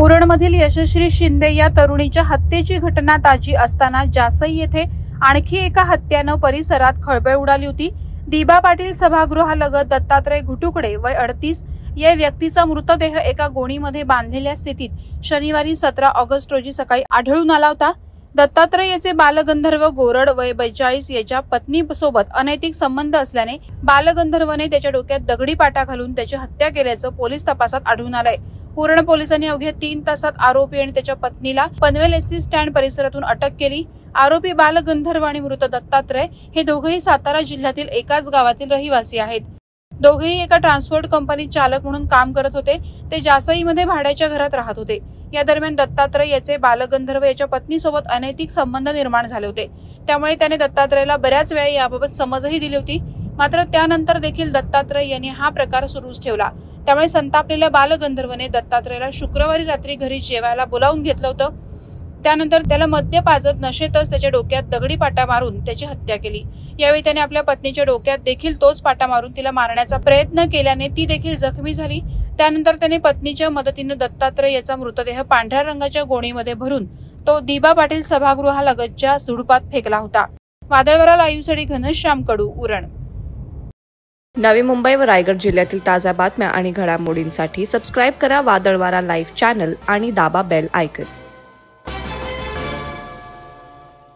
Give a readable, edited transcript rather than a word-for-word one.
उरणमधील यशश्री शिंदे या तरुणीच्या हत्येची घटना ताजी असताना जासई येथे आणखी एका हत्येनं परिसरात खळबळ उडाली होती। दिबा पाटील सभागृहालगत दत्तात्रय घुटुकडे वय 38 या व्यक्तीचा मृतदेह एका गोणीमध्ये बांधलेल्या स्थितीत शनिवारी 17 ऑगस्ट रोजी सकाळी आढळून आला होता। दत्तात्रय याचे बालगंधर्व गोरड वय 42 याच्या पत्नीसोबत अनैतिक संबंध असल्याने बालगंधर्वने त्याच्या डोक्यात दगडी पाटा घालून त्याची हत्या केल्याचं पोलीस तपासात आढळून आलंय। उरण पोलिसांनी अवघ्या 3 तासात आरोपी आणि त्याच्या पत्नीला पनवेल एसटी स्टँड परिसरातून अटक केली। आरोपी बालगंधर्व आणि मृत दत्तात्रय हे दोघेही सातारा जिल्ह्यातील एकाच गावातील रहिवासी आहेत। दोघेही एका ट्रान्सपोर्ट कंपनीत चालक म्हणून काम करत होते। ते जासईमध्ये भाड्याच्या घरात राहत होते। या दरम्यान दत्तात्रय याचे बालगंधर्व याच्या पत्नीसोबत अनैतिक संबंध निर्माण झाले होते। त्यामुळे त्याने दत्तात्रयला बऱ्याच वेळा याबाबत समजही दिली होती। मात्र त्यानंतर देखील दत्तात्रय यांनी हा प्रकार सुरूच ठेवला। त्यामुळे संतापलेल्या बालगंधर्वने दत्तात्रयला शुक्रवारी रात्री घरी जेवायला बोलावून घेतलं होतं। त्यानंतर त्याला मद्य पाजत नशेतच त्याच्या डोक्यात दगडी पाटा मारून त्याची हत्या केली। यावेळी त्याने आपल्या पत्नीच्या डोक्यात देखील तोच पाटा मारून तिला मारण्याचा प्रयत्न केल्याने ती देखील जखमी झाली। त्यानंतर त्याने पत्नीच्या मदतीने दत्तात्रय याचा मृतदेह पांढऱ्या रंगाच्या गोणीमध्ये भरून तो दिबा पाटील सभागृहालगतच्या झुडपात फेकला होता। वादळवारा लाईव्हसाठी घनश्याम कडू, उरण। नवी मुंबई व रायगड जिल्ह्यातील ताज्या बातम्या आणि घडामोडींसाठी सबस्क्राईब करा वादळवारा लाईव्ह चॅनल आणि दाबा बेल आयकॉन।